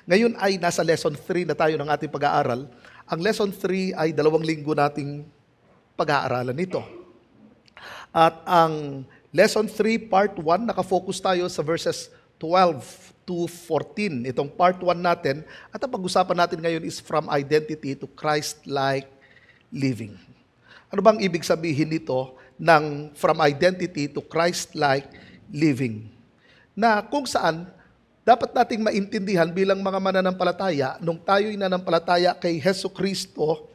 Ngayon ay nasa lesson 3 na tayo ng ating pag-aaral. Ang lesson 3 ay 2 linggo nating pag-aaralan nito. At ang lesson 3 part 1, nakafocus tayo sa verses 12 to 14. Itong part 1 natin. At ang pag-usapan natin ngayon is from identity to Christ-like living. Ano bang ibig sabihin nito ng from identity to Christ-like living? Na kung saan dapat nating maintindihan bilang mga mananampalataya, nung tayo'y nanampalataya kay Hesus Kristo,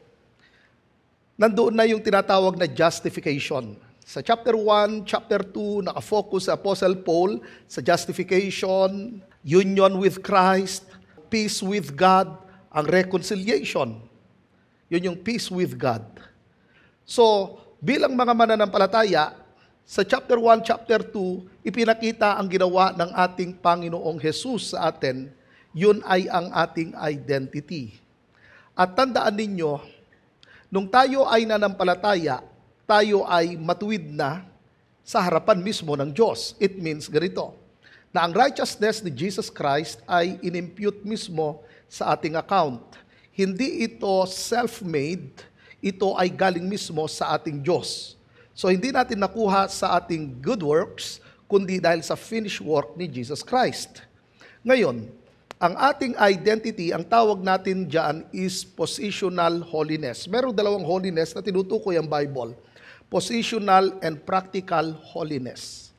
nandoon na yung tinatawag na justification. Sa chapter 1, chapter 2, nakafocus sa Apostle Paul sa justification, union with Christ, peace with God, ang reconciliation. Yun yung peace with God. So, bilang mga mananampalataya, sa chapter 1, chapter 2, ipinakita ang ginawa ng ating Panginoong Hesus sa atin. Yun ay ang ating identity. At tandaan ninyo, nung tayo ay nanampalataya, tayo ay matuwid na sa harapan mismo ng Diyos. It means ganito, na ang righteousness ni Jesus Christ ay inimpute mismo sa ating account. Hindi ito self-made, ito ay galing mismo sa ating Diyos. So hindi natin nakuha sa ating good works, kundi dahil sa finished work ni Jesus Christ. Ngayon, ang ating identity, ang tawag natin dyan is positional holiness. Merong dalawang holiness na tinutukoy ang Bible. Positional and practical holiness.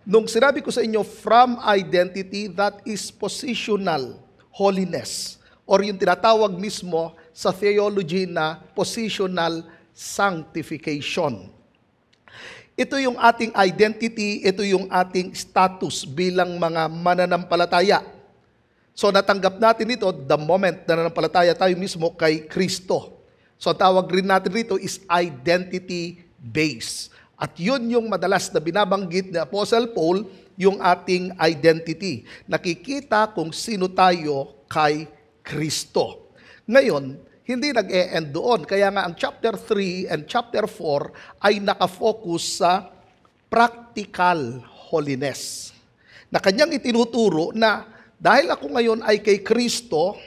Nung sinabi ko sa inyo, from identity, that is positional holiness. Or yung tinatawag mismo sa theology na positional sanctification. Ito yung ating identity, ito yung ating status bilang mga mananampalataya. So natanggap natin ito the moment na nanampalataya tayo mismo kay Kristo. So tawag rin natin rito is identity-based. At yun yung madalas na binabanggit ni Apostle Paul, yung ating identity. Nakikita kung sino tayo kay Kristo. Ngayon, hindi nag-e-end doon. Kaya nga ang chapter 3 and chapter 4 ay nakafocus sa practical holiness. Na kanyang itinuturo na dahil ako ngayon ay kay Kristo,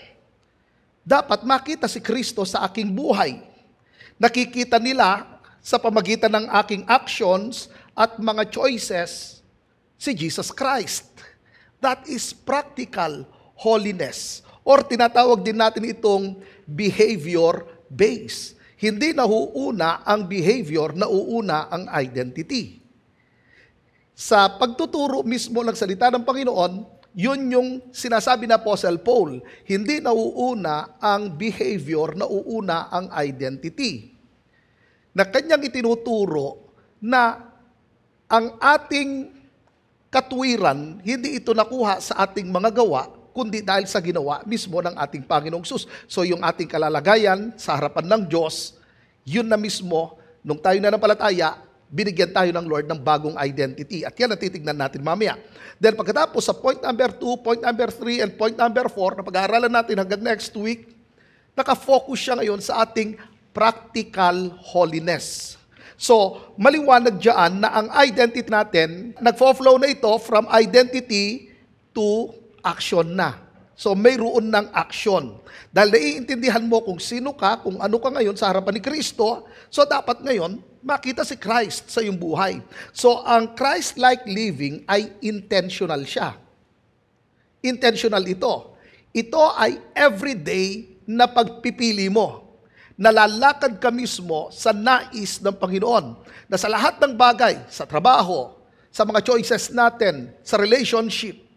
dapat makita si Kristo sa aking buhay. Nakikita nila sa pamagitan ng aking actions at mga choices si Jesus Christ. That is practical holiness. Or tinatawag din natin itong behavior base. Hindi nauuna ang behavior, nauuna ang identity. Sa pagtuturo mismo ng salita ng Panginoon, yun yung sinasabi na Apostle Paul. Hindi nauuna ang behavior, nauuna ang identity. Na kanyang itinuturo na ang ating katwiran, hindi ito nakuha sa ating mga gawa, kundi dahil sa ginawa mismo ng ating Panginoong Hesus. So yung ating kalalagayan sa harapan ng Diyos, yun na mismo, nung tayo nanampalataya, binigyan tayo ng Lord ng bagong identity. At yan ang titignan natin mamaya. Then pagkatapos sa point number 2, point number 3, and point number 4, na pag-aaralan natin hanggang next week, nakafocus siya ngayon sa ating practical holiness. So, maliwanag dyan na ang identity natin, nagfo-flow na ito from identity to action na. So, mayroon ng action. Dahil naiintindihan mo kung sino ka, kung ano ka ngayon sa harapan ni Kristo, so dapat ngayon, makita si Christ sa iyong buhay. So, ang Christ-like living ay intentional siya. Intentional ito. Ito ay everyday na pagpipili mo. Nalalakad ka mismo sa nais ng Panginoon. Na sa lahat ng bagay, sa trabaho, sa mga choices natin, sa relationship,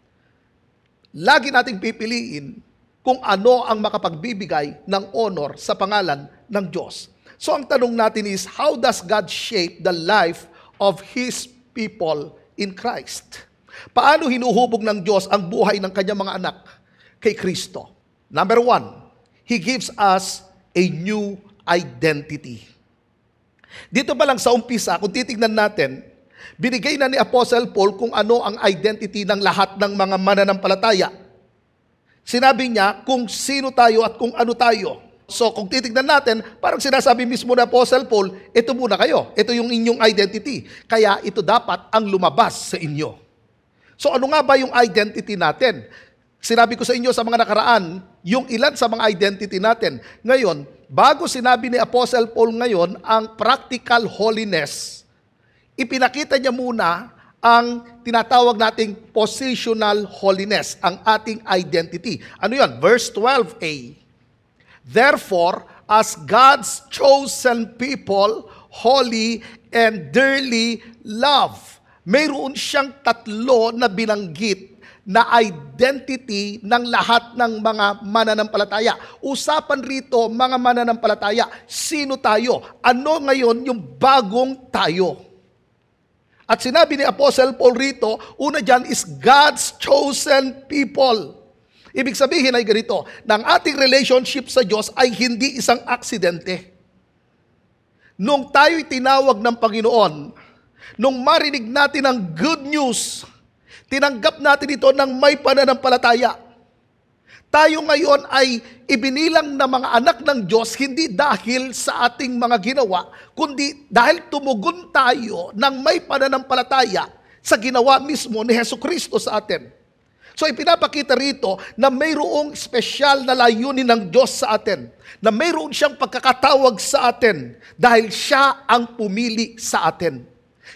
lagi nating pipiliin kung ano ang makapagbibigay ng honor sa pangalan ng Diyos. So ang tanong natin is, how does God shape the life of His people in Christ? Paano hinuhubog ng Diyos ang buhay ng kanyang mga anak kay Kristo? Number 1, He gives us a new identity. Dito pa lang sa umpisa, kung titignan natin, binigay na ni Apostle Paul kung ano ang identity ng lahat ng mga mananampalataya. Sinabi niya kung sino tayo at kung ano tayo. So kung titignan natin, parang sinasabi mismo ni Apostle Paul, ito muna kayo. Ito yung inyong identity. Kaya ito dapat ang lumabas sa inyo. So ano nga ba yung identity natin? Sinabi ko sa inyo sa mga nakaraan, yung ilan sa mga identity natin. Ngayon, bago sinabi ni Apostle Paul ngayon ang practical holiness, ipinakita niya muna ang tinatawag nating positional holiness, ang ating identity. Ano yan? Verse 12a. Therefore, as God's chosen people, holy and dearly loved. Mayroon siyang tatlo na binanggit na identity ng lahat ng mga mananampalataya. Usapan rito, mga mananampalataya, sino tayo? Ano ngayon yung bagong tayo? At sinabi ni Apostle Paul rito, una dyan is God's chosen people. Ibig sabihin ay ganito, na ang ating relationship sa Diyos ay hindi isang aksidente. Nung tayo'y tinawag ng Panginoon, nung marinig natin ang good news, tinanggap natin ito ng may pananampalataya. Tayo ngayon ay ibinilang na mga anak ng Diyos hindi dahil sa ating mga ginawa, kundi dahil tumugon tayo ng may pananampalataya sa ginawa mismo ni Jesucristo sa atin. So ipinapakita rito na mayroong espesyal na layunin ng Diyos sa atin, na mayroon siyang pagkakatawag sa atin dahil siya ang pumili sa atin.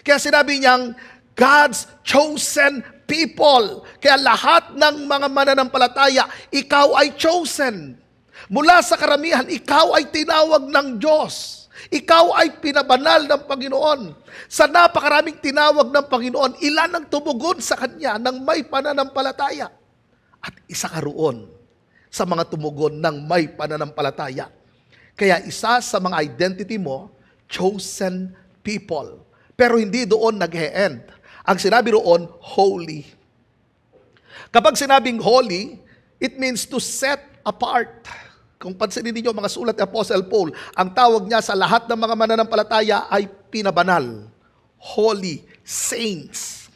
Kaya sinabi niyang, God's chosen people. Kaya lahat ng mga mananampalataya, ikaw ay chosen. Mula sa karamihan, ikaw ay tinawag ng Diyos. Ikaw ay pinabanal ng Panginoon. Sa napakaraming tinawag ng Panginoon, ilan ang tumugon sa Kanya ng may pananampalataya. At isa ka roon sa mga tumugon ng may pananampalataya. Kaya isa sa mga identity mo, chosen people. Pero hindi doon nag-e-end. Ang sinabi roon, holy. Kapag sinabing holy, it means to set apart. Kung pansinin niyo mga sulat ni Apostle Paul, ang tawag niya sa lahat ng mga mananampalataya ay pinabanal. Holy, saints.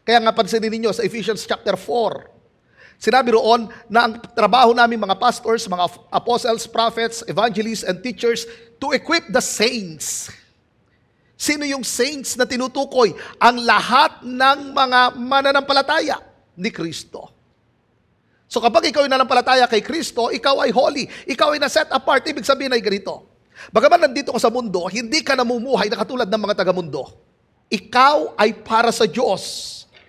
Kaya nga pansinin niyo sa Ephesians chapter 4, sinabi roon na ang trabaho namin mga pastors, mga apostles, prophets, evangelists, and teachers to equip the saints. Sino yung saints na tinutukoy? Ang lahat ng mga mananampalataya ni Kristo. So kapag ikaw ay nanampalataya kay Kristo, ikaw ay holy. Ikaw ay na-set apart. Ibig sabihin ay ganito. Bagaman nandito ka sa mundo, hindi ka namumuhay na katulad ng mga taga-mundo. Ikaw ay para sa Diyos.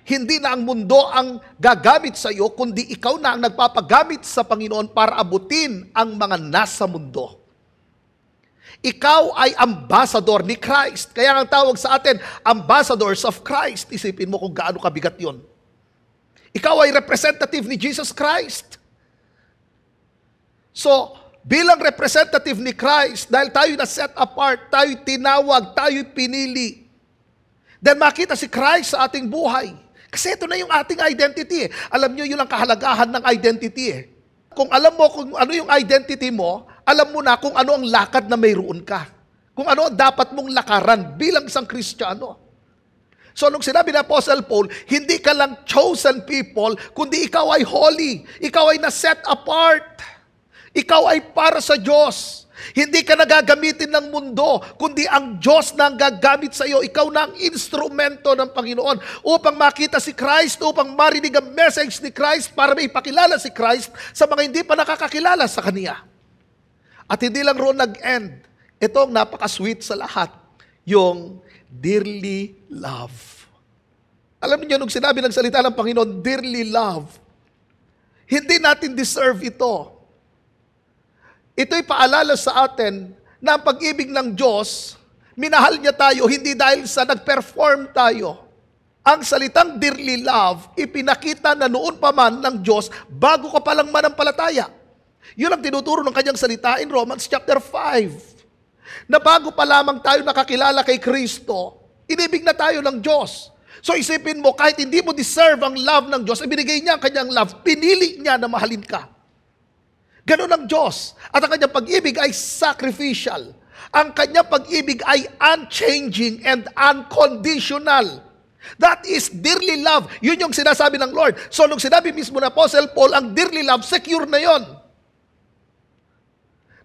Hindi na ang mundo ang gagamit sa iyo, kundi ikaw na ang nagpapagamit sa Panginoon para abutin ang mga nasa mundo. Ikaw ay ambassador ni Christ. Kaya ang tawag sa atin, ambassadors of Christ. Isipin mo kung gaano kabigat yon. Ikaw ay representative ni Jesus Christ. So, bilang representative ni Christ, dahil tayo na set apart, tayo tinawag, tayo pinili, then makita si Christ sa ating buhay. Kasi ito na yung ating identity. Alam nyo, yun ang kahalagahan ng identity. Kung alam mo kung ano yung identity mo, alam mo na kung ano ang lakad na mayroon ka. Kung ano ang dapat mong lakaran bilang isang Kristiyano. So nung sinabi ni Apostle Paul, hindi ka lang chosen people, kundi ikaw ay holy. Ikaw ay na-set apart. Ikaw ay para sa Diyos. Hindi ka nagagamitin ng mundo, kundi ang Diyos na ang gagamit sa iyo. Ikaw na ang instrumento ng Panginoon upang makita si Christ, upang marinig ang message ni Christ para may ipakilala si Christ sa mga hindi pa nakakakilala sa Kanya. At hindi lang roon nag-end. Ito ang napaka-sweet sa lahat. Yung dearly love. Alam niyo, nung sinabi ng salita ng Panginoon, dearly love, hindi natin deserve ito. Ito'y paalala sa atin na ang pag-ibig ng Diyos, minahal niya tayo hindi dahil sa nag-perform tayo. Ang salitang dearly love, ipinakita na noon pa man ng Diyos bago ka palang manampalataya. Yun ang tinuturo ng kanyang salita in Romans chapter 5. Na bago pa lamang tayo nakakilala kay Kristo, inibig na tayo ng Diyos. So isipin mo, kahit hindi mo deserve ang love ng Diyos, ibinigay niya ang kanyang love, pinili niya na mahalin ka. Ganon ang Diyos. At ang kanyang pag-ibig ay sacrificial. Ang kanyang pag-ibig ay unchanging and unconditional. That is dearly love. Yun yung sinasabi ng Lord. So nung sinabi mismo na Apostle Paul, ang dearly love, secure na yon.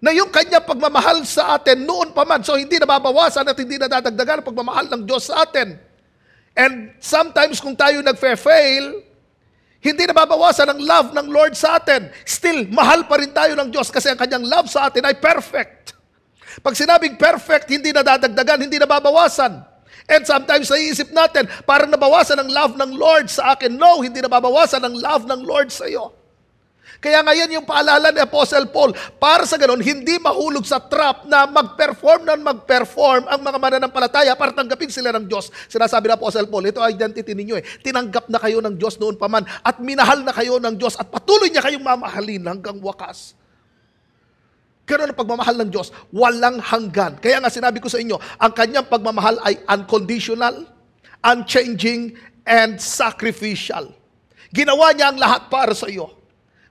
Na yung kanyang pagmamahal sa atin noon pa man. So hindi nababawasan at hindi nadadagdagan ang pagmamahal ng Diyos sa atin. And sometimes kung tayo nagfe-fail, Hindi nababawasan ang love ng Lord sa atin. Still, mahal pa rin tayo ng Diyos kasi ang kanyang love sa atin ay perfect. Pag sinabing perfect, hindi nadadagdagan, hindi nababawasan. And sometimes naiisip natin, parang nabawasan ang love ng Lord sa akin. No, hindi nababawasan ang love ng Lord sa iyo. Kaya ngayon yung paalala ni Apostle Paul, para sa ganun, hindi mahulog sa trap na mag-perform ang mga mananampalataya para tanggapin sila ng Diyos. Sinasabi ni Apostle Paul, ito identity ninyo eh. Tinanggap na kayo ng Diyos noon pa man at minahal na kayo ng Diyos at patuloy niya kayong mamahalin hanggang wakas. Ganun ang pagmamahal ng Diyos, walang hanggan. Kaya nga sinabi ko sa inyo, ang kanyang pagmamahal ay unconditional, unchanging, and sacrificial. Ginawa niya ang lahat para sa iyo.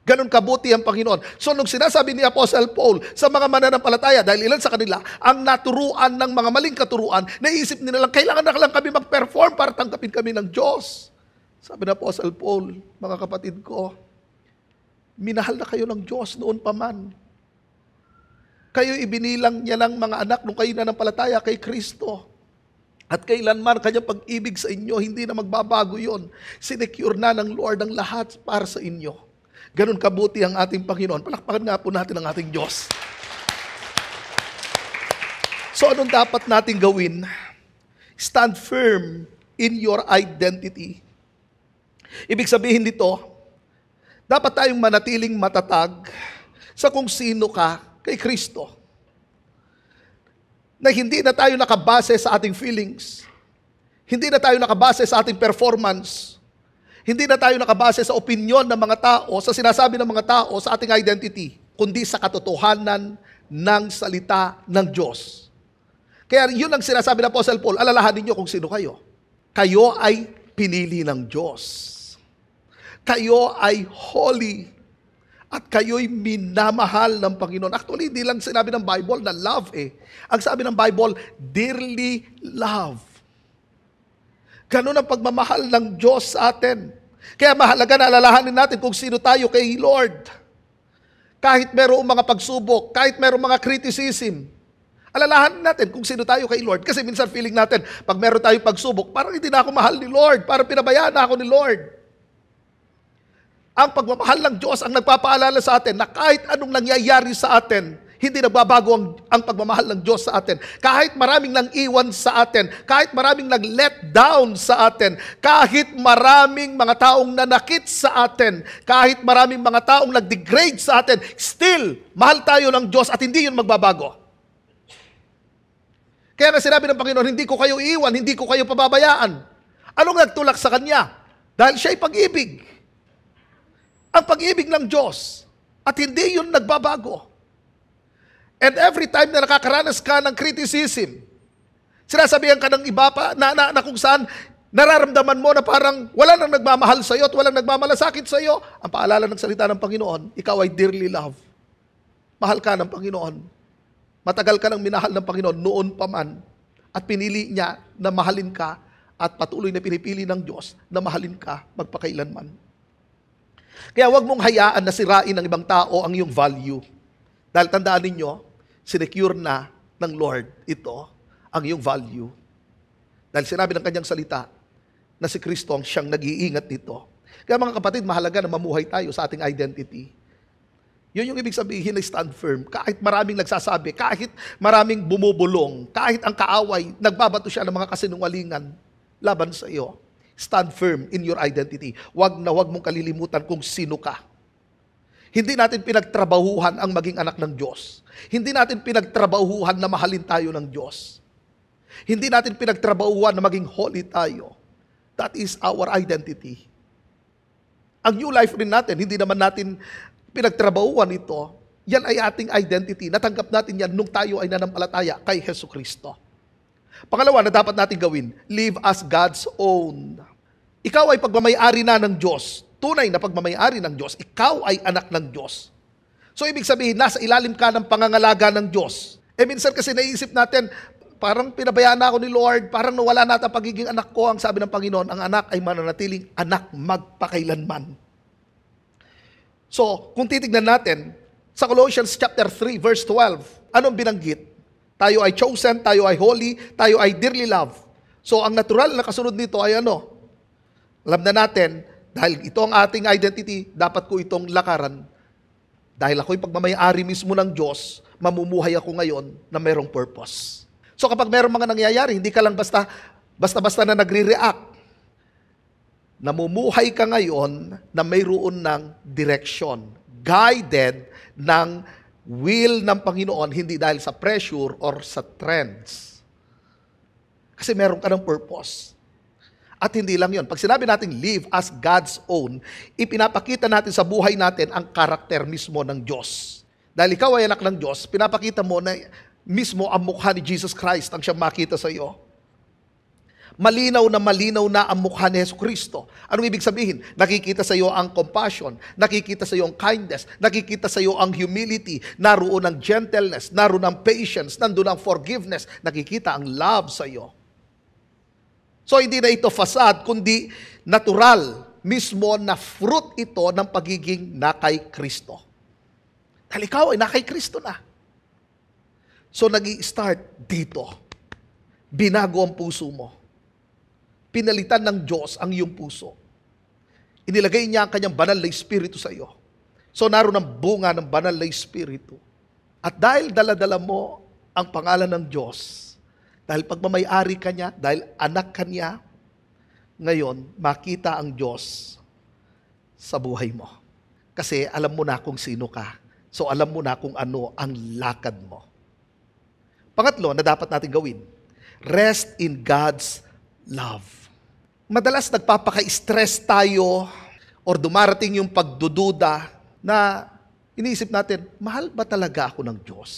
Ganon kabuti ang Panginoon. So nung sinasabi ni Apostle Paul sa mga mananampalataya, dahil ilan sa kanila, ang naturuan ng mga maling katuruan, naisip nila lang, kailangan na lang kami mag-perform para tanggapin kami ng Diyos. Sabi ni Apostle Paul, mga kapatid ko, minahal na kayo ng Diyos noon pa man. Kayo ibinilang niya ng mga anak nung kayo nananampalataya kay Kristo. At kailanman kanyang pag-ibig sa inyo, hindi na magbabago yon. Sinecure na ng Lord ang lahat para sa inyo. Ganon kabuti ang ating Panginoon. Palakpakan nga po natin ang ating Diyos. So anong dapat nating gawin? Stand firm in your identity. Ibig sabihin nito, dapat tayong manatiling matatag sa kung sino ka kay Kristo. Na hindi na tayo nakabase sa ating feelings. Hindi na tayo nakabase sa ating performance. Hindi na tayo nakabase sa opinyon ng mga tao, sa sinasabi ng mga tao sa ating identity, kundi sa katotohanan ng salita ng Diyos. Kaya yun ang sinasabi ng Apostle Paul, alalahanin niyo kung sino kayo. Kayo ay pinili ng Diyos. Kayo ay holy. At kayo'y minamahal ng Panginoon. Actually, hindi lang sinabi ng Bible na love eh. Ang sabi ng Bible, dearly love. Ganun ang pagmamahal ng Diyos sa atin. Kaya mahalaga na alalahanin natin kung sino tayo kay Lord. Kahit merong mga pagsubok, kahit merong mga criticism, alalahanin natin kung sino tayo kay Lord. Kasi minsan feeling natin, pag meron tayong pagsubok, parang hindi na ako mahal ni Lord, parang pinabayaan na ako ni Lord. Ang pagmamahal ng Diyos ang nagpapaalala sa atin na kahit anong nangyayari sa atin, hindi nagbabago ang pagmamahal ng Diyos sa atin. Kahit maraming nang iwan sa atin, kahit maraming nag-let down sa atin, kahit maraming mga taong nanakit sa atin, kahit maraming mga taong nag-degrade sa atin, still, mahal tayo ng Diyos at hindi yun magbabago. Kaya nga sinabi ng Panginoon, hindi ko kayo iwan, hindi ko kayo pababayaan. Anong nagtulak sa Kanya? Dahil siya ay pag-ibig. Ang pag-ibig ng Diyos at hindi yun nagbabago. And every time na nakakaranas ka ng criticism, sinasabihan ka ng iba pa na kung saan nararamdaman mo na parang wala nang nagmamahal sa iyo at walang nagmamalasakit sa iyo, ang paalala ng salita ng Panginoon, ikaw ay dearly loved. Mahal ka ng Panginoon. Matagal ka nang minahal ng Panginoon noon pa man at pinili niya na mahalin ka at patuloy na pinipili ng Diyos na mahalin ka magpakailanman. Kaya huwag mong hayaan na sirain ng ibang tao ang iyong value. Dahil tandaan ninyo, sinecure na ng Lord ito, ang iyong value. Dahil sinabi ng kanyang salita na si Kristo ang siyang nag-iingat nito. Kaya mga kapatid, mahalaga na mamuhay tayo sa ating identity. Yun yung ibig sabihin na stand firm. Kahit maraming nagsasabi, kahit maraming bumubulong, kahit ang kaaway, nagbabato siya ng mga kasinungalingan laban sa iyo. Stand firm in your identity. Huwag mong kalilimutan kung sino ka. Hindi natin pinagtrabahuhan ang maging anak ng Diyos. Hindi natin pinagtrabahuhan na mahalin tayo ng Diyos. Hindi natin pinagtrabahuhan na maging holy tayo. That is our identity. Ang new life rin natin, hindi naman natin pinagtrabahuhan ito. Yan ay ating identity. Natanggap natin yan nung tayo ay nanampalataya kay Hesus Kristo. Pangalawa na dapat natin gawin, live as God's own. Ikaw ay pagmamayari na ng Diyos. Tunay na pagmamayari ng Diyos. Ikaw ay anak ng Diyos. So ibig sabihin, nasa ilalim ka ng pangangalaga ng Diyos. Minsan kasi naisip natin, parang pinabayaan na ako ni Lord, parang nawala na ang pagiging anak ko. Ang sabi ng Panginoon, ang anak ay mananatiling anak magpakailanman. So, kung titignan natin, sa Colossians chapter 3, verse 12, anong binanggit? Tayo ay chosen, tayo ay holy, tayo ay dearly loved. So, ang natural na kasunod nito ay ano? Alam na natin, Dahil ito ang ating identity, dapat ko itong lakaran. Dahil ako'y pagmamayari mismo ng Diyos, mamumuhay ako ngayon na mayroong purpose. So kapag mayroong mga nangyayari, hindi ka lang basta-basta na nagre-react. Namumuhay ka ngayon na mayroon ng direction, guided ng will ng Panginoon, hindi dahil sa pressure or sa trends. Kasi meron ka ng purpose. At hindi lang yon. Pag sinabi natin live as God's own, ipinapakita natin sa buhay natin ang karakter mismo ng Diyos. Dahil ikaw ay anak ng Diyos, pinapakita mo na mismo ang mukha ni Jesus Christ ang siyang makita sa iyo. Malinaw na ang mukha ni Yesu Kristo. Anong ibig sabihin? Nakikita sa iyo ang compassion, nakikita sa iyo ang kindness, nakikita sa iyo ang humility, naroon ang gentleness, naroon ang patience, nandun ang forgiveness, nakikita ang love sa iyo. So hindi na ito facade, kundi natural mismo na fruit ito ng pagiging nakay Kristo. Dahil ikaw ay nakay Kristo na. So nag-i-start dito. Binago ang puso mo. Pinalitan ng Diyos ang iyong puso. Inilagay niya ang kanyang banal na Espiritu sa iyo. So naroon ang bunga ng banal na Espiritu. At dahil dala-dala mo ang pangalan ng Diyos, dahil pagmamayari ka niya, dahil anak ka niya, ngayon, makita ang Diyos sa buhay mo. Kasi alam mo na kung sino ka. So alam mo na kung ano ang lakad mo. Pangatlo na dapat natin gawin, rest in God's love. Madalas nagpapaka-stress tayo or dumarating yung pagdududa na iniisip natin, mahal ba talaga ako ng Diyos?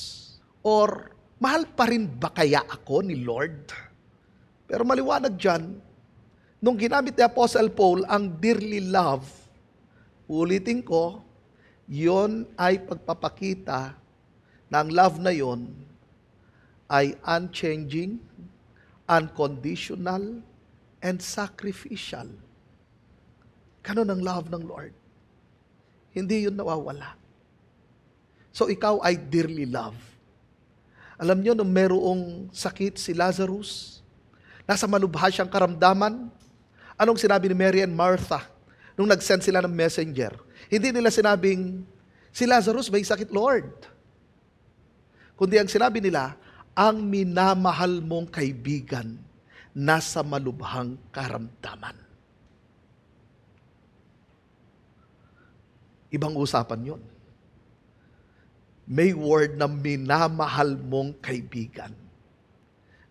Or mahal pa rin ba kaya ako ni Lord? Pero maliwanag dyan, nung ginamit ni Apostle Paul ang dearly love, ulitin ko, yon ay pagpapakita na ang love na yon ay unchanging, unconditional, and sacrificial. Ganon ang love ng Lord. Hindi yun nawawala. So ikaw ay dearly love. Alam nyo, nung merong sakit si Lazarus, nasa malubha siyang karamdaman, anong sinabi ni Mary and Martha nung nag-send sila ng messenger? Hindi nila sinabing, si Lazarus may sakit, Lord. Kundi ang sinabi nila, ang minamahal mong kaibigan nasa malubhang karamdaman. Ibang usapan yun. May word na minamahal mong kaibigan.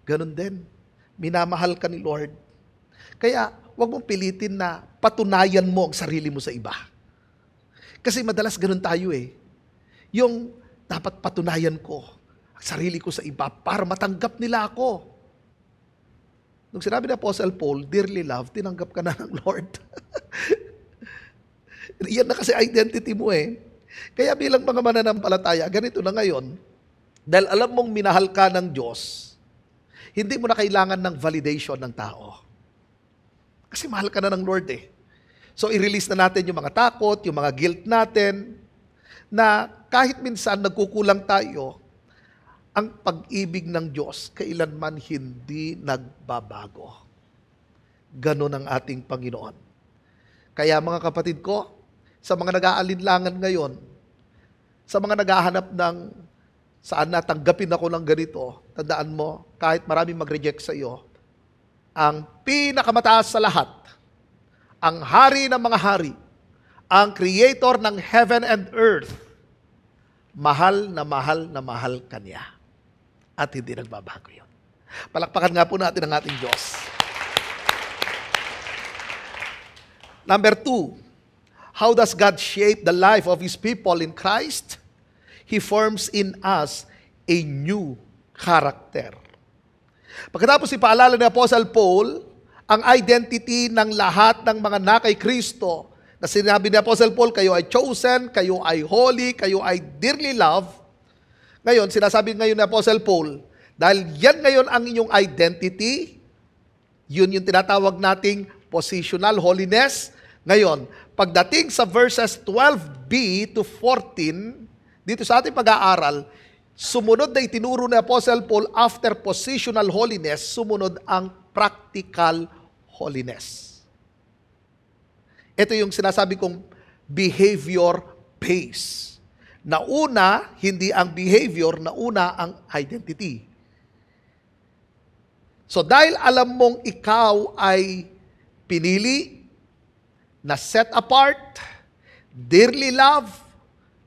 Ganon din. Minamahal ka ni Lord. Kaya, huwag mong pilitin na patunayan mo ang sarili mo sa iba. Kasi madalas ganon tayo eh. Yung dapat patunayan ko ang sarili ko sa iba para matanggap nila ako. Nung sinabi ni Apostle Paul, dearly love, tinanggap ka na ng Lord. Yan na kasi identity mo eh. Kaya bilang mga mananampalataya, ganito na ngayon, dahil alam mong minahal ka ng Diyos, hindi mo na kailangan ng validation ng tao. Kasi mahal ka na ng Lord eh. So i-release na natin yung mga takot, yung mga guilt natin, na kahit minsan nagkukulang tayo, ang pag-ibig ng Diyos kailanman hindi nagbabago. Ganon ang ating Panginoon. Kaya mga kapatid ko, sa mga nag-aalinlangan ngayon, sa mga naghahanap ng saan natanggapin ako ng ganito, tandaan mo, kahit maraming mag-reject sa iyo, ang pinakamataas sa lahat, ang hari ng mga hari, ang creator ng heaven and earth, mahal na mahal na mahal ka niya. At hindi nagbabago yun. Palakpakan nga po natin ang ating Diyos. Number 2, how does God shape the life of His people in Christ? He forms in us a new character. Pagkatapos ipaalala ni Apostle Paul ang identity ng lahat ng mga nakay Kristo, na sinabi ni Apostle Paul, kayo ay chosen, kayo ay holy, kayo ay dearly loved. Ngayon, sinasabi ngayon ni Apostle Paul, dahil yan ngayon ang inyong identity, yun yung tinatawag nating positional holiness. Ngayon, pagdating sa verses 12b to 14, dito sa ating pag-aaral, sumunod na itinuro ni Apostle Paul after positional holiness, sumunod ang practical holiness. Ito yung sinasabi kong behavior base. Nauna, hindi ang behavior, nauna ang identity. So dahil alam mong ikaw ay pinili, na set apart, dearly loved,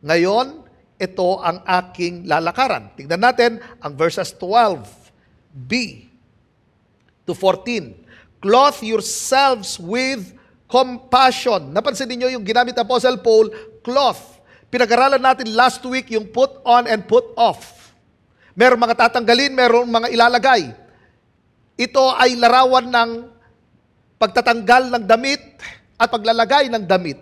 ngayon, ito ang aking lalakaran. Tingnan natin ang verses 12b to 14. Clothe yourselves with compassion. Napansin niyo yung ginamit ng Apostle Paul, cloth. Pinag-aralan natin last week yung put on and put off. Merong mga tatanggalin, merong mga ilalagay. Ito ay larawan ng pagtatanggal ng damit at paglalagay ng damit.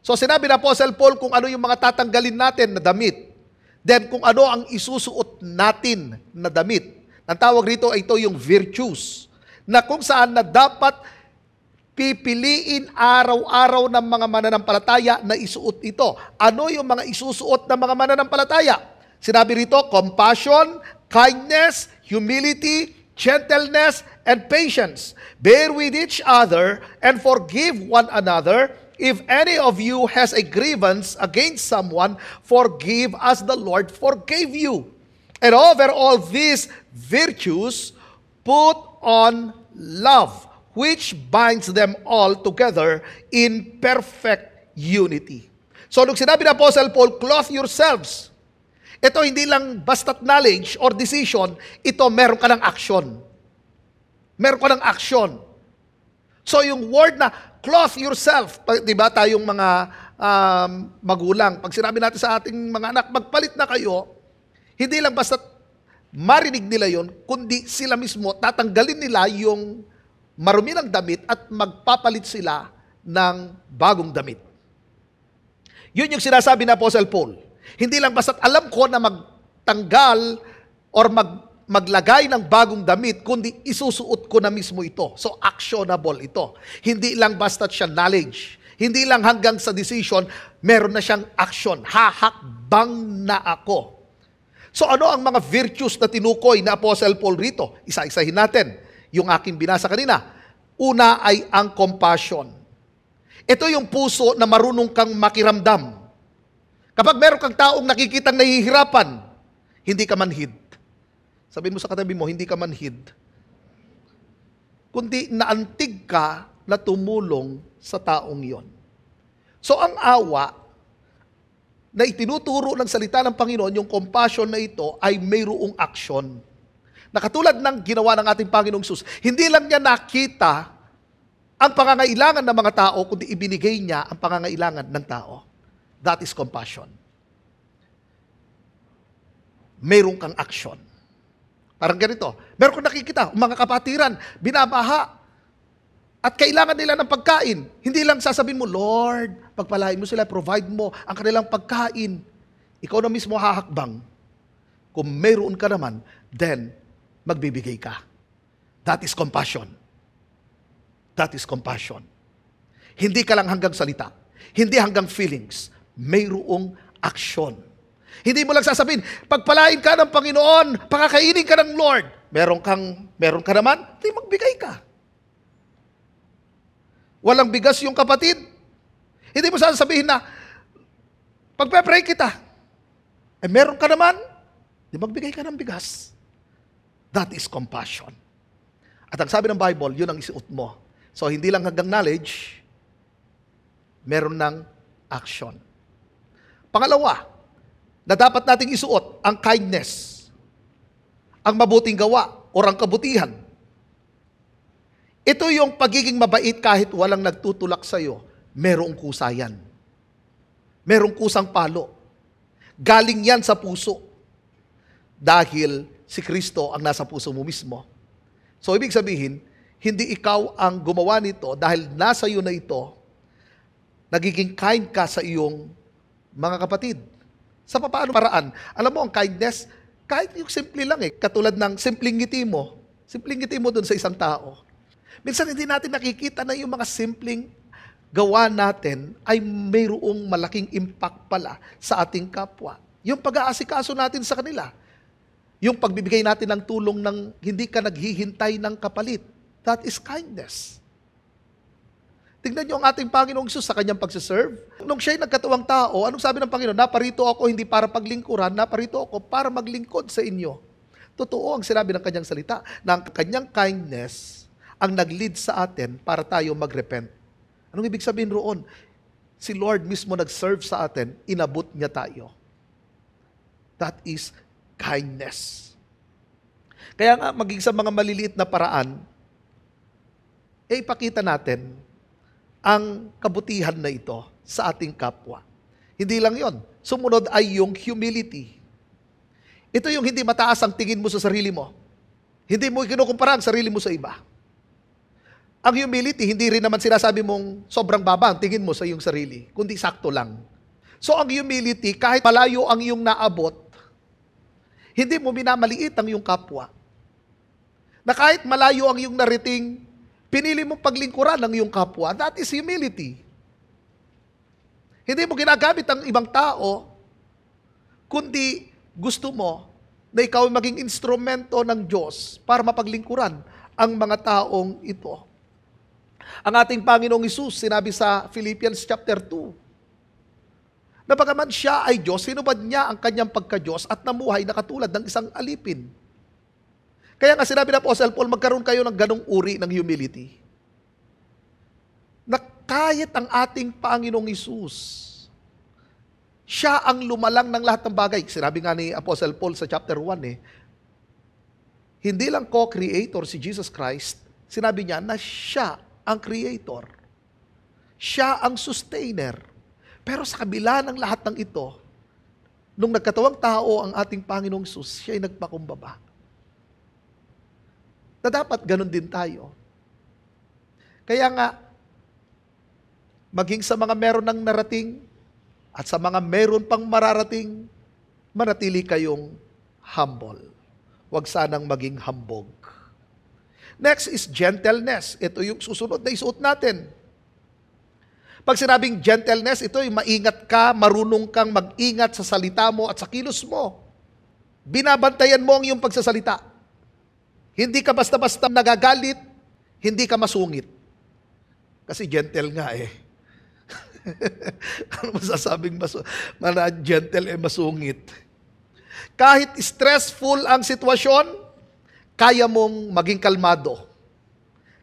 So sinabi ng Apostle Paul kung ano yung mga tatanggalin natin na damit. Then kung ano ang isusuot natin na damit. Ang tawag rito ay ito yung virtues. Na kung saan na dapat pipiliin araw-araw ng mga mananampalataya na isuot ito. Ano yung mga isusuot ng mga mananampalataya? Sinabi rito, compassion, kindness, humility, gentleness, and patience. Bear with each other and forgive one another. If any of you has a grievance against someone, forgive as the Lord forgave you. And over all these virtues, put on love, which binds them all together in perfect unity. So, nung sinabi ng Apostle Paul, clothe yourselves. Ito hindi lang basta't knowledge or decision, ito meron ka ng action. Meron ka ng action. So, yung word na clothe yourself, di ba tayong mga magulang, pag sinabi natin sa ating mga anak, magpalit na kayo, hindi lang basta't marinig nila yon, kundi sila mismo, tatanggalin nila yung marumi ng damit at magpapalit sila ng bagong damit. Yun yung sinasabi ng Apostle Paul. Hindi lang basta't alam ko na magtanggal or maglagay ng bagong damit, kundi isusuot ko na mismo ito. So actionable ito. Hindi lang basta't siya knowledge. Hindi lang hanggang sa decision, meron na siyang action. Hahakbang na ako. So ano ang mga virtues na tinukoy na Apostle Paul rito? Isa-isahin natin. Yung aking binasa kanina. Una ay ang compassion. Ito yung puso na marunong kang makiramdam. Kapag meron kang taong nakikitang nahihirapan, hindi ka manhid. Sabihin mo sa katabi mo, hindi ka manhid. Kundi naantig ka na tumulong sa taong yon. So ang awa na itinuturo ng salita ng Panginoon, yung compassion na ito ay mayroong aksyon. Na katulad ng ginawa ng ating Panginoong Sus, hindi lang niya nakita ang pangangailangan ng mga tao, kundi ibinigay niya ang pangangailangan ng tao. That is compassion. Mayroon kang action. Parang ganito, meron kang nakikita, mga kapatiran, binabaha, at kailangan nila ng pagkain. Hindi lang sasabihin mo, Lord, pagpalain mo sila, provide mo ang kanilang pagkain. Ikaw na mismo hahakbang. Kung mayroon ka naman, then magbibigay ka. That is compassion. That is compassion. Hindi ka lang hanggang salita. Hindi hanggang feelings. Mayroong aksyon. Hindi mo lang sasabihin, pagpalain ka ng Panginoon, pakakainin ka ng Lord. Meron ka naman, di magbigay ka. Walang bigas yung kapatid. Hindi mo sasabihin na, pagpe-pray kita. Meron ka naman, di magbigay ka ng bigas. That is compassion. At ang sabi ng Bible, yun ang isuot mo. So, hindi lang hanggang knowledge, meron ng action. Pangalawa, na dapat nating isuot, ang kindness. Ang mabuting gawa, o ang kabutihan. Ito yung pagiging mabait kahit walang nagtutulak sa'yo, merong kusa yan. Merong kusang palo. Galing yan sa puso. Dahil si Kristo ang nasa puso mo mismo. So, ibig sabihin, hindi ikaw ang gumawa nito dahil nasa iyo na ito, nagiging kind ka sa iyong mga kapatid. Sa paano paraan? Alam mo, ang kindness, kahit yung simple lang katulad ng simpleng ngiti mo dun sa isang tao. Minsan hindi natin nakikita na yung mga simpleng gawa natin ay mayroong malaking impact pala sa ating kapwa. Yung pag-aasikaso natin sa kanila. Yung pagbibigay natin ng tulong ng hindi ka naghihintay ng kapalit. That is kindness. Tingnan niyo ang ating Panginoong Hesus sa kanyang pagsiserve. Nung siya'y nagkatuwang tao, anong sabi ng Panginoon? Naparito ako hindi para paglingkuran, naparito ako para maglingkod sa inyo. Totoo ang sinabi ng kanyang salita, na ang kanyang kindness ang nag-lead sa atin para tayo mag-repent. Anong ibig sabihin roon? Si Lord mismo nag-serve sa atin, inabot niya tayo. That is kindness. Kaya nga, maging sa mga maliliit na paraan, ipakita natin ang kabutihan na ito sa ating kapwa. Hindi lang yon. Sumunod ay yung humility. Ito yung hindi mataas ang tingin mo sa sarili mo. Hindi mo kinukumpara ang sarili mo sa iba. Ang humility, hindi rin naman sinasabi mong sobrang baba ang tingin mo sa iyong sarili, kundi sakto lang. So ang humility, kahit malayo ang iyong naabot, hindi mo minamaliit ang iyong kapwa. Na kahit malayo ang iyong narating, pinili mong paglingkuran ng iyong kapwa, that is humility. Hindi mo ginagamit ang ibang tao, kundi gusto mo na ikaw ay maging instrumento ng Diyos para mapaglingkuran ang mga taong ito. Ang ating Panginoong Hesus, sinabi sa Philippians chapter 2, na bagaman siya ay Diyos, hinubad niya ang kanyang pagka-Diyos at namuhay na katulad ng isang alipin. Kaya nga sinabi ng Apostle Paul, magkaroon kayo ng ganong uri ng humility. Na kahit ang ating Panginoong Hesus, siya ang lumalang ng lahat ng bagay. Sinabi nga ni Apostle Paul sa chapter 1, hindi lang co-creator si Jesus Christ, sinabi niya na siya ang creator. Siya ang sustainer. Pero sa kabila ng lahat ng ito, nung nagkatawang tao ang ating Panginoong Hesus, siya ay nagpakumbaba. Na dapat ganun din tayo. Kaya nga, maging sa mga meron ng narating at sa mga meron pang mararating, manatili kayong humble. Huwag sanang maging hambog. Next is gentleness. Ito yung susunod na isuot natin. Pag sinabing gentleness, ito yung maingat ka, marunong kang mag-ingat sa salita mo at sa kilos mo. Binabantayan mo ang iyong pagsasalita. Hindi ka basta-basta nagagalit, hindi ka masungit. Kasi gentle nga Ano masasabing gentle masungit? Kahit stressful ang sitwasyon, kaya mong maging kalmado.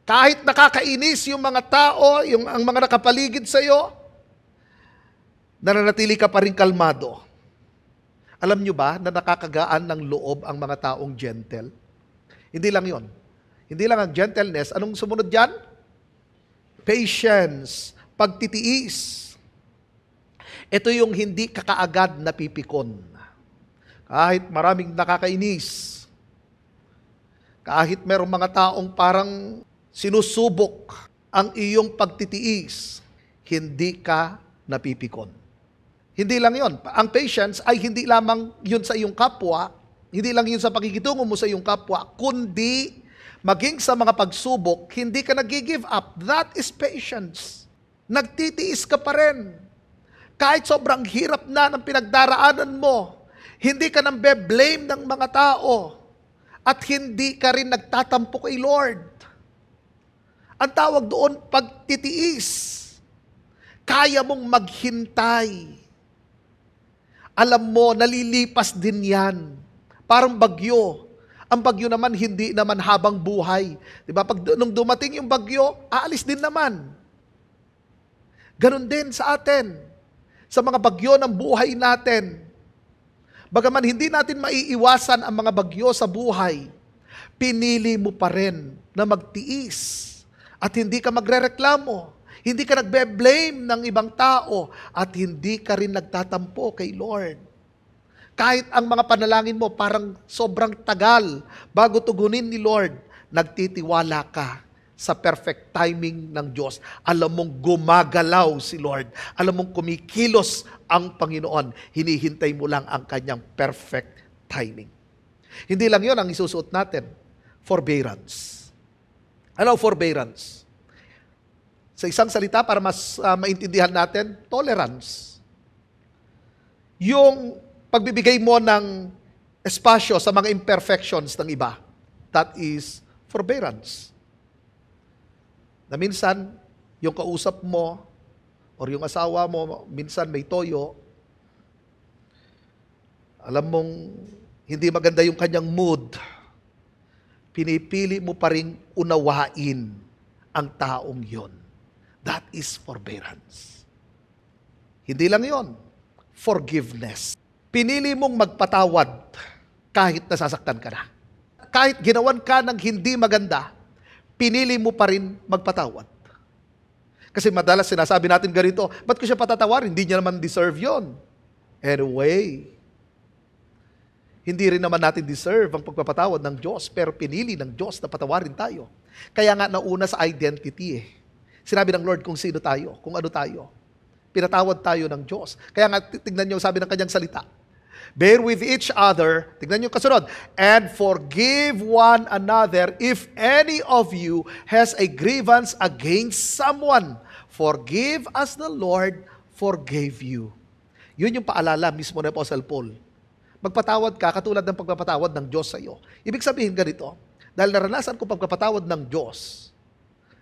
Kahit nakakainis yung mga tao, ang mga nakapaligid sa iyo, nananatili ka pa rin kalmado. Alam nyo ba na nakakagaan ng loob ang mga taong gentle? Hindi lang yon. Hindi lang ang gentleness. Anong sumunod dyan? Patience. Pagtitiis. Ito yung hindi kakaagad napipikon. Kahit maraming nakakainis. Kahit merong mga taong parang sinusubok ang iyong pagtitiis, hindi ka napipikon. Hindi lang yon. Ang patience ay hindi lamang yun sa iyong kapwa, hindi lang yun sa pakikitungo mo sa iyong kapwa, kundi maging sa mga pagsubok, hindi ka nag-give up. That is patience. Nagtitiis ka pa rin. Kahit sobrang hirap na ng pinagdaraanan mo, hindi ka nang be-blame ng mga tao at hindi ka rin nagtatampo kay Lord. Ang tawag doon, pagtitiis. Kaya mong maghintay. Alam mo, nalilipas din yan. Parang bagyo. Ang bagyo naman, hindi naman habang buhay. Diba? Nung dumating yung bagyo, aalis din naman. Ganon din sa atin. Sa mga bagyo ng buhay natin. Bagaman hindi natin maiiwasan ang mga bagyo sa buhay, pinili mo pa rin na magtiis. At hindi ka magrereklamo. Hindi ka nagbe-blame ng ibang tao. At hindi ka rin nagtatampo kay Lord. Kahit ang mga panalangin mo parang sobrang tagal bago tugunin ni Lord, nagtitiwala ka sa perfect timing ng Diyos. Alam mong gumagalaw si Lord. Alam mong kumikilos ang Panginoon. Hinihintay mo lang ang kanyang perfect timing. Hindi lang yon ang isusuot natin. Forbearance. Ano forbearance? Sa isang salita para mas maintindihan natin, tolerance. Yung pagbibigay mo ng espasyo sa mga imperfections ng iba. That is forbearance. Na minsan, yung kausap mo, or yung asawa mo, minsan may toyo, alam mong hindi maganda yung kanyang mood, pinipili mo pa rin unawain ang taong yon. That is forbearance. Hindi lang yon, forgiveness. Pinili mong magpatawad kahit nasasaktan ka na. Kahit ginawan ka ng hindi maganda, pinili mo pa rin magpatawad. Kasi madalas sinasabi natin ganito, ba't ko siya patatawarin? Hindi niya naman deserve yon. Anyway, hindi rin naman natin deserve ang pagpapatawad ng Diyos, pero pinili ng Diyos na patawarin tayo. Kaya nga nauna sa identity Sinabi ng Lord kung sino tayo, kung ano tayo. Pinatawad tayo ng Diyos. Kaya nga, tignan niyo sabi ng kanyang salita. Bear with each other, tignan niyo kasunod, and forgive one another if any of you has a grievance against someone. Forgive as the Lord forgave you. Yun yung paalala mismo ni Apostle Paul. Magpatawad ka katulad ng pagpapatawad ng Diyos sa iyo. Ibig sabihin ganito, dahil naranasan ko pagpapatawad ng Diyos,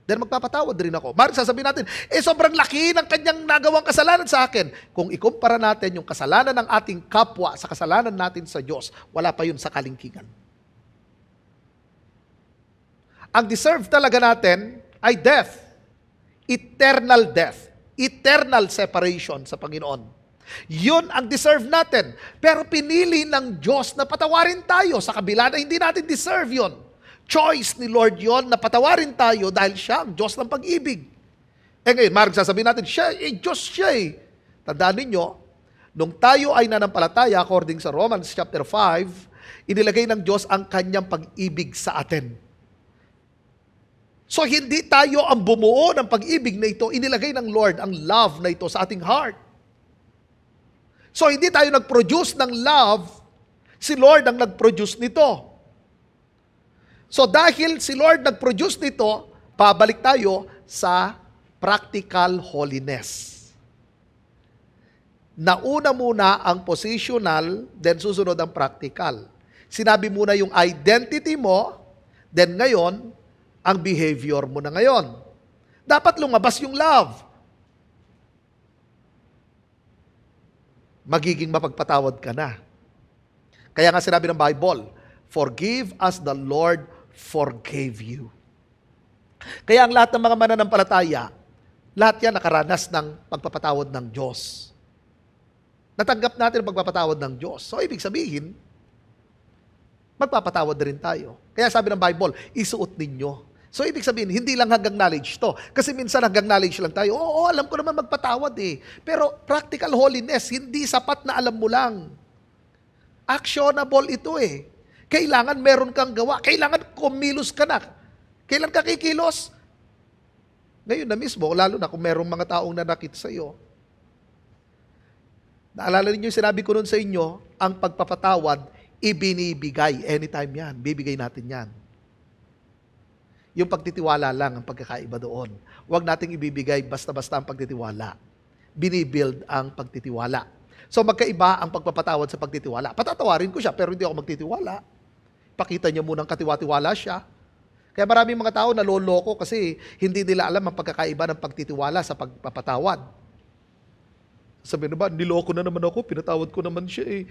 dahil magpapatawad rin ako. Maaaring sasabihin natin, sobrang laki ng kanyang nagawang kasalanan sa akin. Kung ikumpara natin yung kasalanan ng ating kapwa sa kasalanan natin sa Diyos, wala pa yun sa kalingkingan. Ang deserve talaga natin ay death. Eternal death. Eternal separation sa Panginoon. Yun ang deserve natin. Pero pinili ng Diyos na patawarin tayo sa kabila na hindi natin deserve yun. Choice ni Lord yon na patawarin tayo dahil siya ang Diyos ng pag-ibig. Ngayon, maaaring sasabihin natin, Diyos siya Tandaan ninyo, nung tayo ay nanampalataya, according sa Romans chapter 5, inilagay ng Diyos ang kanyang pag-ibig sa atin. So, hindi tayo ang bumuo ng pag-ibig na ito, inilagay ng Lord ang love na ito sa ating heart. So, hindi tayo nag-produce ng love, si Lord ang nag-produce nito. So dahil si Lord nag-produce nito, pabalik tayo sa practical holiness. Nauna muna ang positional, then susunod ang practical. Sinabi muna yung identity mo, then ngayon, ang behavior mo na ngayon. Dapat lumabas yung love. Magiging mapagpatawad ka na. Kaya nga sinabi ng Bible, forgive as the Lord forgave you. Kaya ang lahat ng mga mananampalataya, lahat yan nakaranas ng pagpapatawad ng Diyos. Natanggap natin ang pagpapatawad ng Diyos. So, ibig sabihin, magpapatawad rin tayo. Kaya sabi ng Bible, isuot ninyo. So, ibig sabihin, hindi lang hanggang knowledge to. Kasi minsan hanggang knowledge lang tayo. Oo, alam ko naman magpatawad Pero practical holiness, hindi sapat na alam mo lang. Actionable ito Kailangan meron kang gawa. Kailangan kumilos ka na. Kailan ka kikilos? Ngayon na mismo, lalo na kung merong mga taong nanakit sa iyo. Naalala ninyo, sinabi ko nun sa inyo, ang pagpapatawad, ibinibigay. Anytime yan. Bibigay natin yan. Yung pagtitiwala lang ang pagkakaiba doon. Huwag nating ibibigay basta-basta ang pagtitiwala. Binibuild ang pagtitiwala. So magkaiba ang pagpapatawad sa pagtitiwala. Patatawarin ko siya, pero hindi ako magtitiwala. Pakita niya munang katiwa-tiwala siya. Kaya maraming mga tao naloloko kasi hindi nila alam ang pagkakaiba ng pagtitiwala sa pagpapatawad. Sabi na ba, niloko na naman ako, pinatawad ko naman siya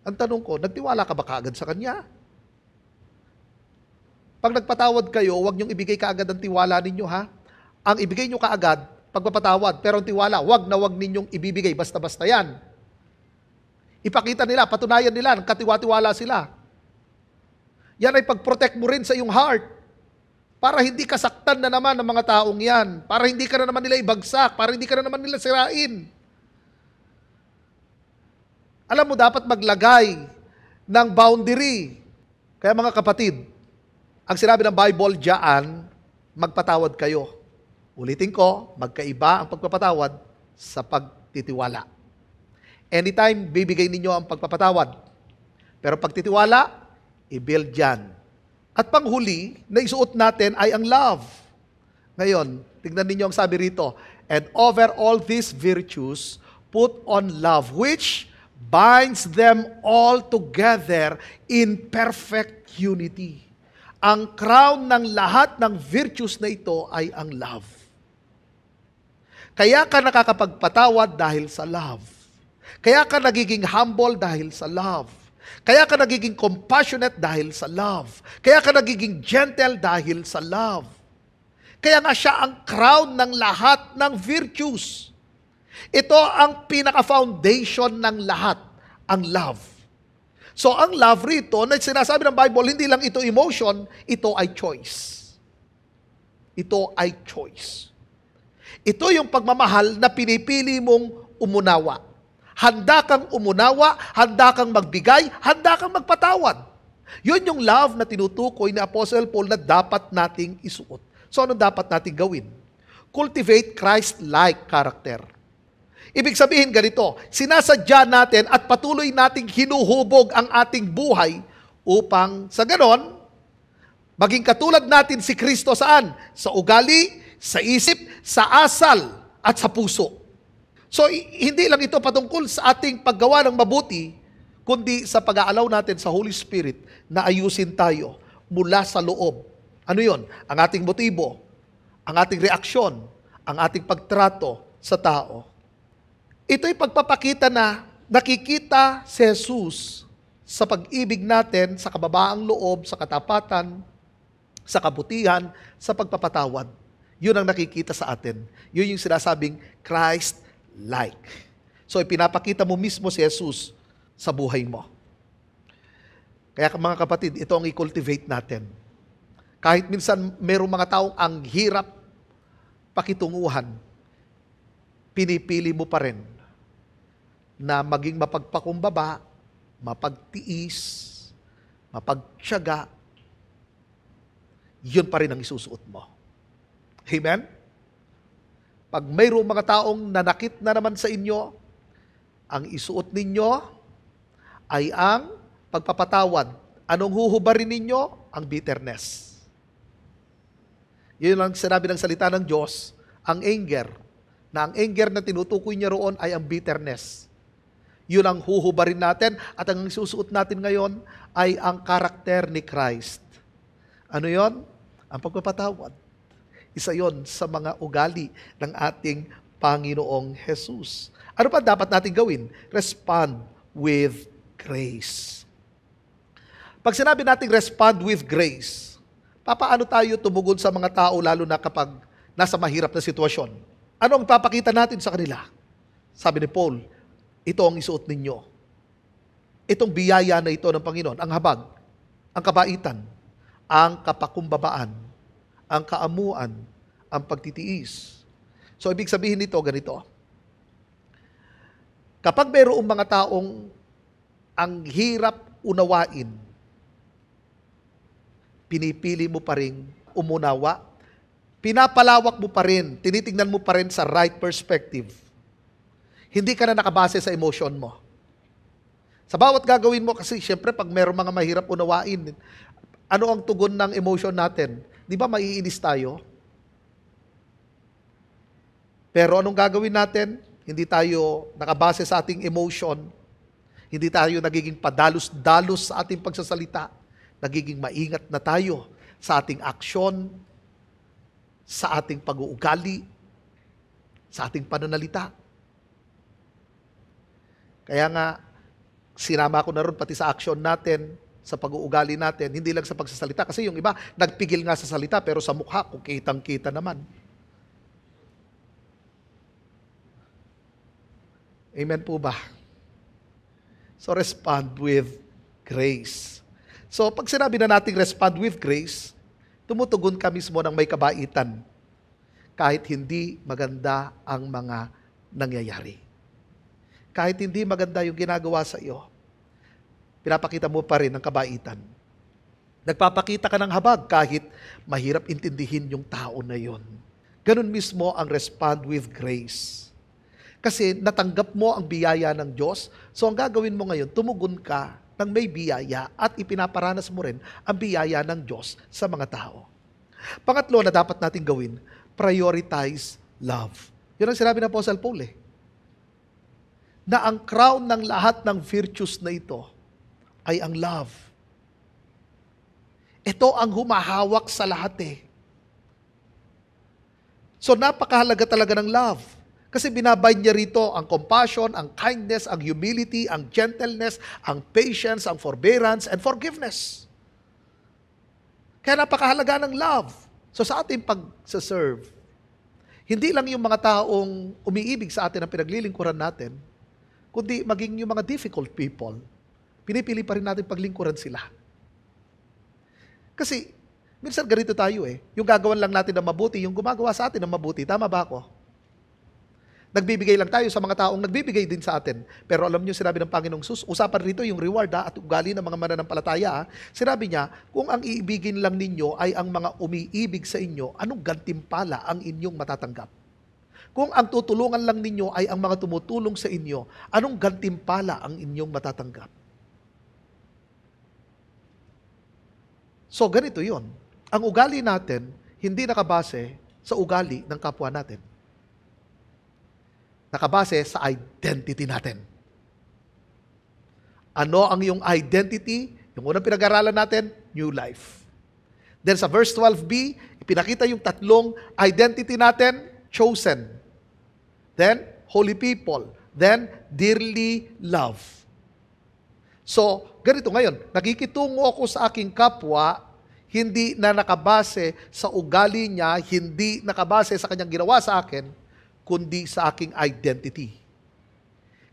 Ang tanong ko, nagtiwala ka ba kaagad sa kanya? Pag nagpatawad kayo, huwag niyong ibigay kaagad ang tiwala ninyo Ang ibigay niyo kaagad, pagpapatawad, pero ang tiwala, huwag ninyong ibibigay, basta-basta yan. Ipakita nila, patunayan nila, katiwa-tiwala sila. Yan ay pag-protect mo rin sa iyong heart. Para hindi kasaktan na naman ng mga taong yan. Para hindi ka na naman nila ibagsak. Para hindi ka na naman nila sirain. Alam mo, dapat maglagay ng boundary. Kaya mga kapatid, ang sinabi ng Bible diyan, magpatawad kayo. Ulitin ko, magkaiba ang pagpapatawad sa pagtitiwala. Anytime, bibigay ninyo ang pagpapatawad. Pero pagtitiwala, i-build yan. At panghuli, na isuot natin ay ang love. Ngayon, tignan ninyo ang sabi rito, and over all these virtues, put on love, which binds them all together in perfect unity. Ang crown ng lahat ng virtues na ito ay ang love. Kaya ka nakakapagpatawad dahil sa love. Kaya ka nagiging humble dahil sa love. Kaya ka nagiging compassionate dahil sa love. Kaya ka nagiging gentle dahil sa love. Kaya nga siya ang crown ng lahat ng virtues. Ito ang pinaka-foundation ng lahat, ang love. So ang love rito, na sinasabi ng Bible, hindi lang ito emotion, ito ay choice. Ito ay choice. Ito yung pagmamahal na pinipili mong umunawa. Handa kang umunawa, handa kang magbigay, handa kang magpatawad. Yun yung love na tinutukoy ni Apostle Paul na dapat nating isuot. So ano dapat nating gawin? Cultivate Christ-like character. Ibig sabihin ganito, sinasadya natin at patuloy nating hinuhubog ang ating buhay upang sa ganon, maging katulad natin si Kristo saan? Sa ugali, sa isip, sa asal, at sa puso. So, hindi lang ito patungkol sa ating paggawa ng mabuti, kundi sa pag-aalaw natin sa Holy Spirit na ayusin tayo mula sa loob. Ano yon? Ang ating motibo, ang ating reaksyon, ang ating pagtrato sa tao. Ito'y pagpapakita na nakikita si Jesus sa pag-ibig natin, sa kababaang loob, sa katapatan, sa kabutihan, sa pagpapatawad. Yun ang nakikita sa atin. Yun yung sinasabing Christ-like. So, ipinapakita mo mismo si Jesus sa buhay mo. Kaya mga kapatid, ito ang i-cultivate natin. Kahit minsan mayroong mga taong ang hirap pakitunguhan, pinipili mo pa rin na maging mapagpakumbaba, mapagtiis, mapagtiyaga, yun pa rin ang isusuot mo. Amen? Pag mayroong mga taong nanakit na naman sa inyo, ang isuot ninyo ay ang pagpapatawad. Anong huhubarin ninyo? Ang bitterness. Yun ang sinabi ng salita ng Diyos, ang anger. Na ang anger na tinutukoy niya roon ay ang bitterness. Yun ang huhubarin natin at ang susuot natin ngayon ay ang karakter ni Christ. Ano yon? Ang pagpapatawad. Isa yon sa mga ugali ng ating Panginoong Jesus. Ano pa dapat natin gawin? Respond with grace. Pag sinabi natin respond with grace, papaano tayo tumugon sa mga tao lalo na kapag nasa mahirap na sitwasyon? Ano ang papakita natin sa kanila? Sabi ni Paul, ito ang isuot ninyo. Itong biyaya na ito ng Panginoon, ang habag, ang kabaitan, ang kapakumbabaan, ang kaamuan, ang pagtitiis. So, ibig sabihin nito, ganito. Kapag mayroong mga taong ang hirap unawain, pinipili mo pa rin umunawa, pinapalawak mo pa rin, tinitingnan mo pa rin sa right perspective. Hindi ka na nakabase sa emotion mo. Sa bawat gagawin mo, kasi syempre pag mayroong mga mahirap unawain, ano ang tugon ng emotion natin? Di ba maiinis tayo? Pero anong gagawin natin? Hindi tayo nakabase sa ating emotion. Hindi tayo nagiging padalos-dalos sa ating pagsasalita. Nagiging maingat na tayo sa ating aksyon, sa ating pag-uugali, sa ating pananalita. Kaya nga, sinama ko na ron pati sa aksyon natin, sa pag-uugali natin, hindi lang sa pagsasalita. Kasi yung iba, nagpigil nga sa salita, pero sa mukha, kung kitang-kita naman. Amen po ba? So, respond with grace. So, pag sinabi na natin respond with grace, tumutugon ka mismo ng may kabaitan. Kahit hindi maganda ang mga nangyayari. Kahit hindi maganda yung ginagawa sa iyo, pinapakita mo pa rin ang kabaitan. Nagpapakita ka ng habag kahit mahirap intindihin yung tao na yon. Ganun mismo ang respond with grace. Kasi natanggap mo ang biyaya ng Diyos, so ang gagawin mo ngayon, tumugon ka ng may biyaya at ipinaparanas mo rin ang biyaya ng Diyos sa mga tao. Pangatlo na dapat natin gawin, prioritize love. Yun ang sinabi ng Apostle Paul na ang crown ng lahat ng virtues na ito ay ang love. Ito ang humahawak sa lahat So napakahalaga talaga ng love. Kasi binabind niya rito ang compassion, ang kindness, ang humility, ang gentleness, ang patience, ang forbearance, and forgiveness. Kaya napakahalaga ng love. So sa ating pag-serve, hindi lang yung mga taong umiibig sa atin ang pinaglilingkuran natin, kundi maging yung mga difficult people, pinipili pa rin natin paglingkuran sila. Kasi, minsan ganito tayo yung gagawan lang natin ng mabuti, yung gumagawa sa atin ng mabuti, tama ba ako? Nagbibigay lang tayo sa mga taong nagbibigay din sa atin. Pero alam niyo, sinabi ng Panginoong Sus, usapan rito yung reward at ugali ng mga mananampalataya. Sinabi niya, kung ang iibigin lang ninyo ay ang mga umiibig sa inyo, anong gantimpala ang inyong matatanggap? Kung ang tutulungan lang ninyo ay ang mga tumutulong sa inyo, anong gantimpala ang inyong matatanggap? So, ganito yon. Ang ugali natin, hindi nakabase sa ugali ng kapwa natin. Nakabase sa identity natin. Ano ang iyong identity? Yung unang pinag-aralan natin, new life. Then sa verse 12b, ipinakita yung tatlong identity natin, chosen. Then, holy people. Then, dearly loved. So, ganito ngayon, nakikitungo ako sa aking kapwa, hindi na nakabase sa ugali niya, hindi nakabase sa kanyang ginawa sa akin, kundi sa aking identity.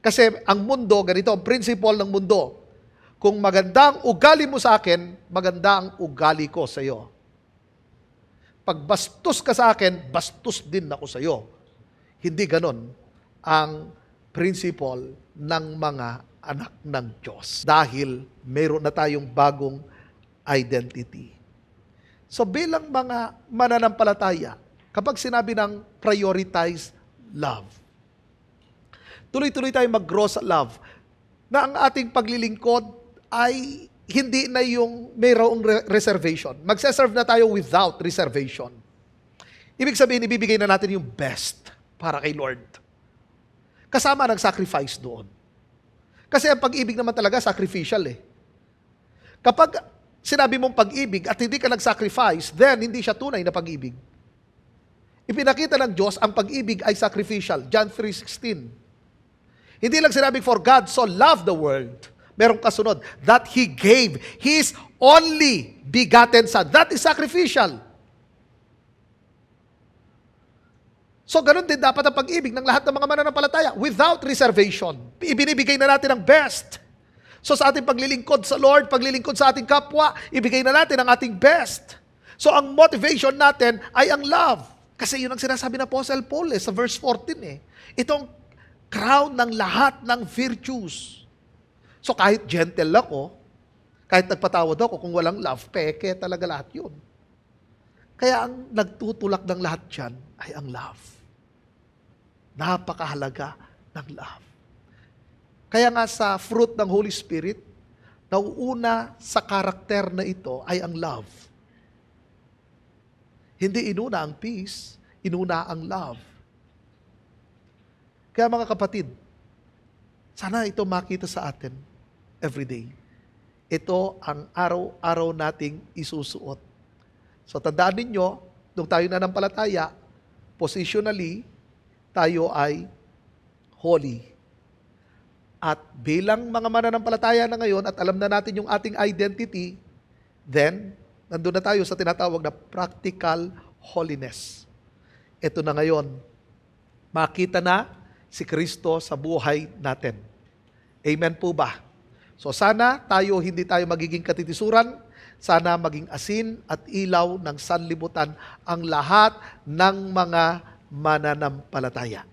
Kasi ang mundo, ganito ang principle ng mundo. Kung maganda ang ugali mo sa akin, maganda ang ugali ko sa iyo. Pag bastos ka sa akin, bastos din ako sa iyo. Hindi ganon ang principle ng mga anak ng Diyos. Dahil meron na tayong bagong identity. So bilang mga mananampalataya, kapag sinabi ng prioritize love, tuloy-tuloy tayong mag-grow sa love, na ang ating paglilingkod ay hindi na yung mayroong reservation. Magse-serve na tayo without reservation. Ibig sabihin, ibibigay na natin yung best para kay Lord. Kasama ng sacrifice doon. Kasi ang pag-ibig naman talaga sacrificial Kapag sinabi mong pag-ibig at hindi ka nag-sacrifice, then hindi siya tunay na pag-ibig. Ipinakita ng Diyos ang pag-ibig ay sacrificial. John 3:16. Hindi lang sinabing, for God so loved the world. Merong kasunod, that He gave His only begotten Son. That is sacrificial. So, ganun din dapat ang pag-ibig ng lahat ng mga mananampalataya without reservation. Ibinibigay na natin ang best. So, sa ating paglilingkod sa Lord, paglilingkod sa ating kapwa, ibigay na natin ang ating best. So, ang motivation natin ay ang love. Kasi yun ang sinasabi ng Apostle Paul sa verse 14 Itong crown ng lahat ng virtues. So kahit gentle ako, kahit nagpatawad ako, kung walang love, peke talaga lahat yun. Kaya ang nagtutulak ng lahat dyan ay ang love. Napakahalaga ng love. Kaya nga sa fruit ng Holy Spirit, nauuna sa karakter na ito ay ang love. Hindi inuna ang peace, inuna ang love. Kaya mga kapatid, sana ito makita sa atin everyday. Ito ang araw-araw nating isusuot. So tandaan ninyo, nung tayo nananampalataya, positionally, tayo ay holy. At bilang mga mananampalataya na ngayon at alam na natin yung ating identity, then, nandun na tayo sa tinatawag na practical holiness. Ito na ngayon, makita na si Kristo sa buhay natin. Amen po ba? So sana tayo hindi tayo magiging katitisuran, sana maging asin at ilaw ng sanlibutan ang lahat ng mga mananampalataya.